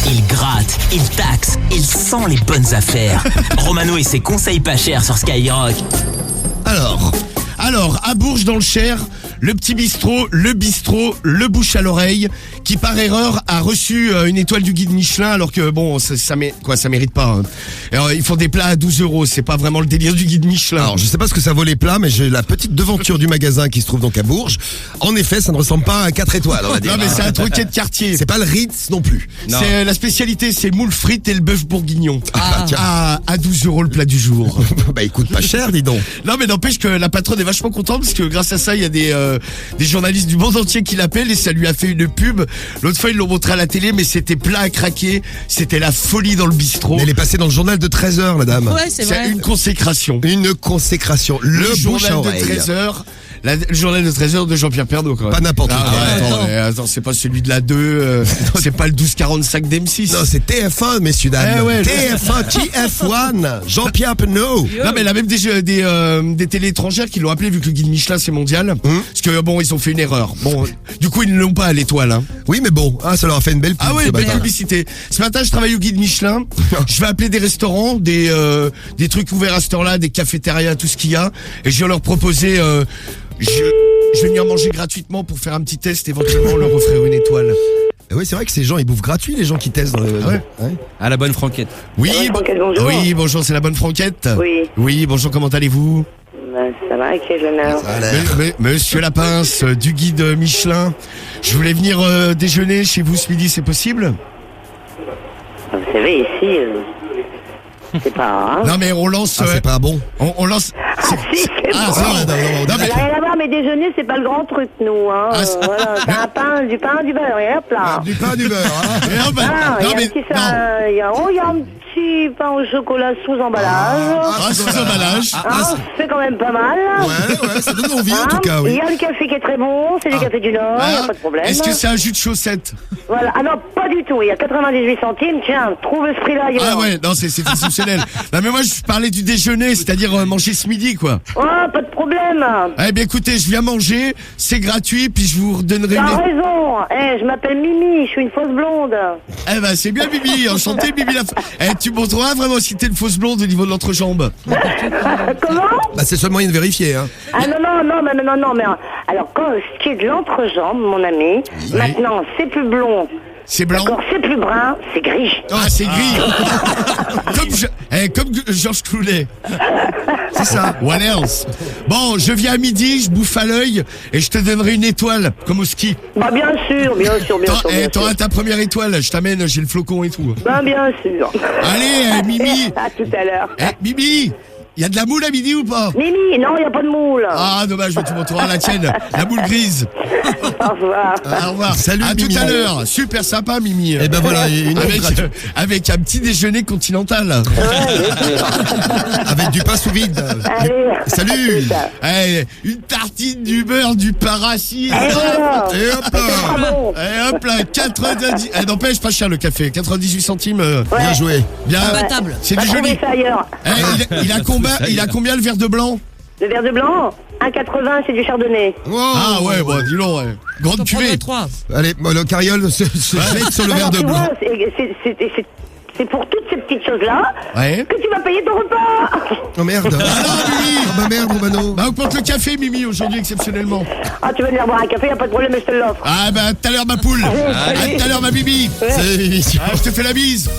il gratte, il taxe, il sent les bonnes affaires. Romano et ses conseils pas chers sur Skyrock. Alors, à Bourges dans le Cher, le petit bistrot, le bouche à l'oreille, qui par erreur a reçu une étoile du guide Michelin, alors que bon, ça mérite pas. Hein. Alors, ils font des plats à 12 €, c'est pas vraiment le délire du guide Michelin. Alors, je sais pas ce que ça vaut les plats, mais j'ai la petite devanture du magasin qui se trouve donc à Bourges. En effet, ça ne ressemble pas à 4 étoiles, on va dire. Non mais c'est un troquet de quartier. C'est pas le Ritz non plus. Non. C'est la spécialité, c'est moule frites et le bœuf bourguignon. Tiens. À 12 € le plat du jour. Bah, il coûte pas cher, dis donc. Non mais n'empêche que la patronne est vachement contente parce que grâce à ça il y a des journalistes du monde entier qui l'appellent et ça lui a fait une pub. L'autre fois ils l'ont montré à la télé mais c'était plat à craquer, c'était la folie dans le bistrot. Mais elle est passée dans le journal de 13h, la dame. Ouais, c'est vrai. C'est une consécration. Une consécration. Le bouche journal à de oreille. 13h. Le journal de 13h de Jean-Pierre Pernaut quand même. Pas n'importe Ah, quoi. ouais, attends, c'est pas celui de la 2, c'est pas le 1245 d'M6. Non, c'est TF1, messieurs, dames. Eh ouais, TF1, TF1, Jean-Pierre Pernaut. Non mais il y a même des télés étrangères qui l'ont appelé vu que le guide Michelin c'est mondial. Parce que bon ils ont fait une erreur. Bon du coup ils ne l'ont pas à l'étoile. Hein. Oui, mais bon, ça leur a fait une belle pub. Ah ouais, ce belle bâtard. publicité. Ce matin je travaille au guide Michelin. Je vais appeler des restaurants, des trucs ouverts à cette heure-là, des cafétérias, tout ce qu'il y a. Et je vais leur proposer... je vais venir manger gratuitement pour faire un petit test, éventuellement leur offrir une étoile. Oui, c'est vrai que ces gens, ils bouffent gratuit, les gens qui testent dans le... Ah ouais. À la bonne franquette. Oui, La bonne franquette, bonjour. oui, bonjour, c'est la bonne franquette. Oui. Oui, bonjour, comment allez-vous? Ben, ça va, quel honneur. Monsieur Lapince, du guide Michelin, je voulais venir déjeuner chez vous ce midi, c'est possible? Vous savez, ici, c'est pas... Hein. Non mais on lance... Ah, c'est pas bon. on lance... Ah si, c'est Ah, bon. ça, non, Ça mais- n'a rien à voir, mais déjeuner, c'est pas le grand truc, nous. Hein. Ah, c'est- Voilà, c'est du pain, du beurre, et hop là. Du pain, du beurre, hein. Non, bah, Ah, non, il y a mais... un petit non. il y a un petit pain au chocolat sous emballage. Ah, sous emballage. C'est quand même pas mal. Ouais, ça donne envie, en tout cas, Il oui. y a le café qui est très bon, c'est du café du Nord, il n'y a pas de problème. Est-ce que c'est un jus de chaussette? Voilà. Ah non, pas du tout, il y a 98 centimes, tiens, trouve ce prix-là ailleurs. Ah ouais, non, c'est exceptionnel. Non mais moi je parlais du déjeuner, c'est-à-dire manger ce midi quoi. Oh, pas de problème. Eh bien écoutez, je viens manger, c'est gratuit, puis je vous redonnerai T'as une... raison. Je m'appelle Mimi, je suis une fausse blonde. Eh ben c'est bien Bibi, enchanté Bibi la... tu montreras vraiment si t'es une fausse blonde au niveau de l'entrejambe. Comment? Bah, c'est le seul moyen de vérifier, hein. Ah non, mais alors quand ce qui est de l'entrejambe, mon ami, maintenant c'est plus blond. C'est blanc. D'accord, c'est plus brun, c'est gris. Ah c'est gris. Comme Georges Clooney. C'est ça, what else? Bon, je viens à midi, je bouffe à l'œil et je te donnerai une étoile, comme au ski. Bah bien sûr. T'auras ta première étoile, je t'amène, j'ai le flocon et tout. Ben bien sûr. Allez, Mimi. À tout à l'heure. Mimi, y a de la moule à midi ou pas? Mimi, non, il n'y a pas de moule. Ah, dommage, mais tu montreras la tienne, la boule grise. Au revoir. Au revoir. Salut, à Mimi. tout à l'heure. Super sympa, Mimi. Et ben voilà, une avec un petit déjeuner continental. avec du pain sous vide. Allez. Salut. Une tartine, du beurre, du paracide. voilà. Et hop là. Bravo. Et hop là, 90. N'empêche, pas cher le café, 98 centimes. Bien joué. Bien. Imbattable. C'est Va du trouver joli. ça ailleurs. Il a combien le verre de blanc? Le verre de blanc, 1,80, c'est du chardonnay. Ah ouais, bon, dis donc, ouais. Grande T'en cuvée. prendrais 3. Allez, le carriole se jette sur le verre de tu blanc. vois, c'est pour toutes ces petites choses-là Ouais. que tu vas payer ton repas. Oh merde. Ah bah merde, Romano. Bah, augmente le café, Mimi, aujourd'hui, exceptionnellement. Ah, tu veux venir boire un café, y a pas de problème, je te l'offre. Ah, bah, tout à l'heure, ma poule. À tout à l'heure, ma Bibi. C'est l'émission. Ah, je te fais la bise.